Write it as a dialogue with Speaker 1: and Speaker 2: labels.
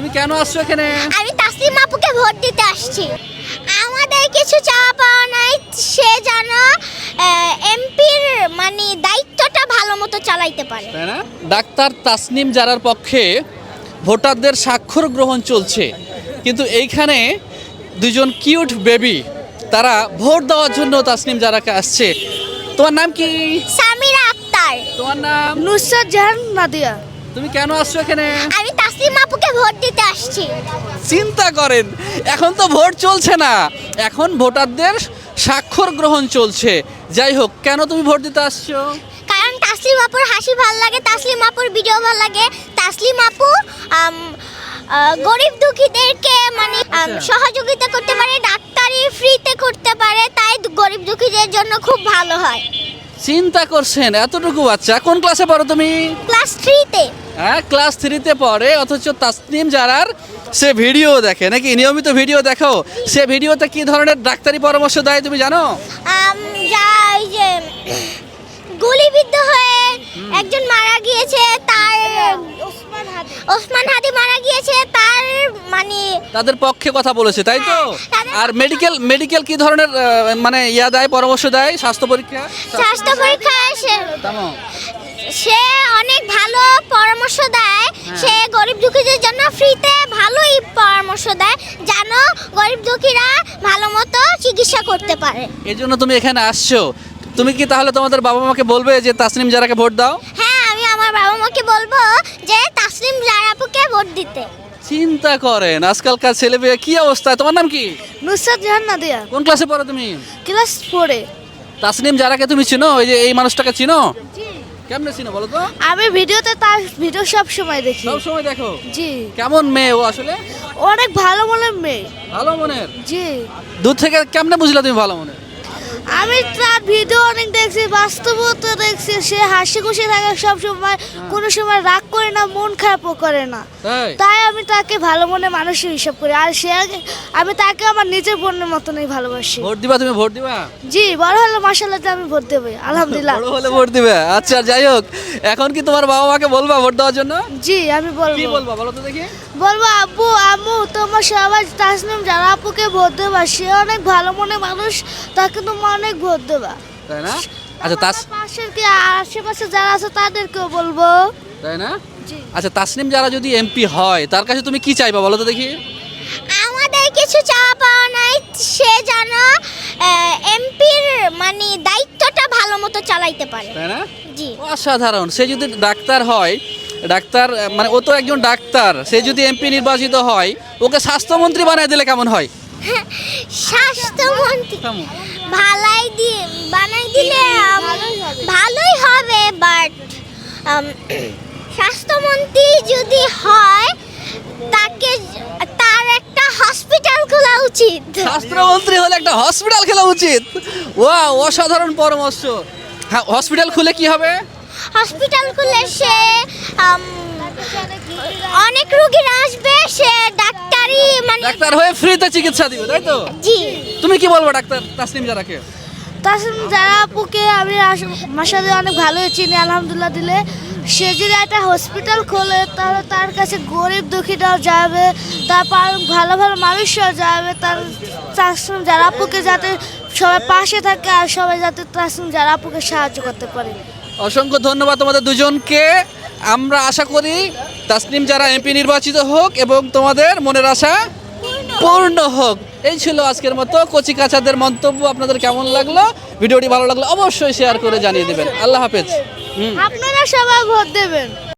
Speaker 1: তুমি কেন আসছো এখানে?
Speaker 2: আমি তাসলিম আপুকে ভোট দিতে আসছি। আমাদের কিছু চাওয়া পাওয়া নাই, সে যেন এমপির মানে দায়িত্বটা ভালো মতো চালাইতে পারে।
Speaker 1: তাই না? ডাক্তার তাসনিম জারার পক্ষে ভোটারদের স্বাক্ষর গ্রহণ চলছে, কিন্তু এইখানে দুজন কিউট বেবি তারা ভোট দেওয়ার জন্য তাসনিম জারাকে আসছে। তোমার নাম কি?
Speaker 2: সামিরা আক্তার।
Speaker 1: তোমার নাম?
Speaker 3: নুসরাত জাহান নাদিয়া।
Speaker 1: তুমি কেন আসছো এখানে?
Speaker 2: আমি তাসলিম আপুকে ভোট দিতে আসছি।
Speaker 1: চিন্তা করেন, এখন তো ভোট চলছে না, এখন ভোটারদের স্বাক্ষর গ্রহণ চলছে। যাই হোক, কেন তুমি ভোট দিতে আসছো?
Speaker 2: কারণ তাসলিম আপুর হাসি ভালো লাগে, তাসলিম আপুর ভিডিও ভালো লাগে। তাসলিম আপু গরিব দুঃখীদেরকে মানে সহযোগিতা করতে পারে, ডাক্তারি ফ্রিতে করতে পারে, তাই গরিব দুঃখীদের জন্য খুব ভালো হয়।
Speaker 1: চিন্তা করছেন, এতটুকু বাচ্চা, কোন ক্লাসে পড়ো তুমি?
Speaker 2: ক্লাস 3-তে।
Speaker 1: হ্যাঁ, ক্লাস 3-তে পড়ে, অথচ তাসনিম জারার সে ভিডিও দেখে নাকি? নিয়মিত ভিডিও দেখো? সে ভিডিওতে কি ধরনের ডাক্তারি পরামর্শ দেয় তুমি জানো?
Speaker 2: যা ওই যে গুলিবিদ্ধ হয়ে একজন মারা গিয়েছে, তার ওসমান হাদি মারা গিয়েছে, তার মানে
Speaker 1: তাদের পক্ষে কথা বলেছে, তাই তো?
Speaker 2: তাদের
Speaker 1: আর মেডিকেল কি ধরনের মানে দেয়, পরামর্শ দেয়? স্বাস্থ্য পরীক্ষা
Speaker 2: স্বাস্থ্য পরীক্ষা
Speaker 1: তেমন?
Speaker 2: সে অনেক ভালো পরামর্শ দেয়। সে গরিব দুঃখীদের জন্য ফ্রিতে ভালোই পরামর্শ দেয়, যেন গরিব দুঃখীরা ভালো মতো চিকিৎসা করতে পারে।
Speaker 1: এই জন্য তুমি এখানে আসছো। তুমি কি তাহলে তোমাদের বাবা মাকে বলবে যে তাসনিম জারাকে ভোট দাও?
Speaker 2: হ্যাঁ, আমি আমার বাবা মাকে বলবো যে তাসলিম জারা আপুকে ভোট দিতে।
Speaker 1: চিন্তা করেন, আজকালকার ছেলে মেয়ে কি অবস্থা। তোমার নাম কি?
Speaker 3: নুসরাত জাহান নাদিয়া।
Speaker 1: কোন ক্লাসে পড়ো তুমি?
Speaker 3: ক্লাস 4-এ।
Speaker 1: তাসনিম জারাকে তুমি চিনো? ওই যে এই মানুষটাকে চিনো? কেমনে চিনো বলো তো?
Speaker 3: আমি ভিডিওতে তার ভিডিও সব সময় দেখি।
Speaker 1: সব সময় দেখো?
Speaker 3: জি।
Speaker 1: কেমন মেয়ে ও আসলে?
Speaker 3: ও অনেক ভালো মনের মেয়ে।
Speaker 1: ভালো মনের?
Speaker 3: জি।
Speaker 1: দূর থেকে কেমনে বুঝলা তুমি ভালো মনের?
Speaker 3: আমি তার ভিডিও অনেক দেখছি, বাস্তবও তো দেখছি। সে হাসি খুশি থাকে সব সময়, কোনো সময় রাগ করে না, মন খারাপও করে না।
Speaker 1: তাই?
Speaker 3: তাই আমি তাকে ভালো মনে মানুষের হিসাব করি। আর আমি তাকে আমার নিজের বোনের মতনই ভালোবাসি।
Speaker 1: ভোট দিবা তুমি? ভোট দিবা?
Speaker 3: জি, বড় হলে মাশাআল্লাহ আমি ভোট দেবই, আলহামদুলিল্লাহ।
Speaker 1: বড় হলে ভোট দিবে? আচ্ছা, যাই হোক, এখন কি তোমার বাবা মাকে বলবা ভোট দেওয়ার জন্য?
Speaker 3: জি, আমি
Speaker 1: কি
Speaker 3: বলবো।
Speaker 1: বলবা বলো তো দেখি?
Speaker 3: বলবো আব্বু আম্মু তোমার সবাই তাসনিম জারা আপুকে ভোট দেবা, সে অনেক ভালো মনে মানুষ, তাকে তোমার অনেক ভোট দেবা।
Speaker 1: তাই না? আচ্ছা,
Speaker 3: পাশের কি আশেপাশে যারা আছে তাদেরকেও বলবো।
Speaker 1: তাই না?
Speaker 3: জি।
Speaker 1: আচ্ছা, তাসনিম জারা যদি এমপি হয়, তার কাছে তুমি কি চাইবা বলো তো দেখি?
Speaker 2: আমাদের কিছু চাওয়া পাওয়া নাই, সে যেন এমপির মানে দায়িত্বটা ভালো মতো চালাইতে পারে।
Speaker 1: তাই না?
Speaker 2: জি।
Speaker 1: অসাধারণ। সে যদি ডাক্তার হয়, ডাক্তার মানে ও তো একজন ডাক্তার, সে যদি এমপি নির্বাচিত হয়, ওকে স্বাস্থ্যমন্ত্রী বানায় দিলে কেমন হয়?
Speaker 2: স্বাস্থ্যমন্ত্রী
Speaker 1: কেমন?
Speaker 2: বানাই দিলে ভালোই হবে, বাট স্বাস্থ্যমন্ত্রী যদি হয় তার একটা হসপিটাল খোলা উচিত।
Speaker 1: স্বাস্থ্যমন্ত্রী হলে একটা হসপিটাল খোলা উচিত। ওয়াও, অসাধারণ পরামর্শ। হ্যাঁ, হসপিটাল খুলে কি হবে?
Speaker 2: হসপিটাল খুলে সে অনেক রোগীরা আসবে, সে ডাক্তারি মানে
Speaker 1: ডাক্তার হয়ে ফ্রিতে চিকিৎসা দিবে, তাই তো?
Speaker 2: জি।
Speaker 1: তুমি কি বলবো ডাক্তার তাসনিম জারাকে?
Speaker 3: তাসনিম জারা আপুকে আমি মাশাআল্লাহ অনেক ভালোই চিনি, আলহামদুলিল্লাহ দিলে। সে যদি একটা হসপিটাল খোলে তাহলে তার কাছে গরিব দুঃখীরাও যাবে, তারপর ভালো ভালো মানুষরাও যাবে। তার তাসনিম জারা আপুকে যাতে সবাই পাশে থাকে, আর সবাই যাতে তাসনিম জারা আপুকে সাহায্য করতে পারে।
Speaker 1: অসংখ্য ধন্যবাদ তোমাদের দুজনকে। আমরা আশা করি তাসনিম জারা এমপি নির্বাচিত হোক এবং তোমাদের মনের আশা পূর্ণ হোক। এই ছিল আজকের মতো কচি কাচাদের মন্তব্য। আপনাদের কেমন লাগলো? ভিডিওটি ভালো লাগলে অবশ্যই শেয়ার করে জানিয়ে দেবেন। আল্লাহ হাফেজ।
Speaker 3: আপনারা সবাই ভোট দেবেন।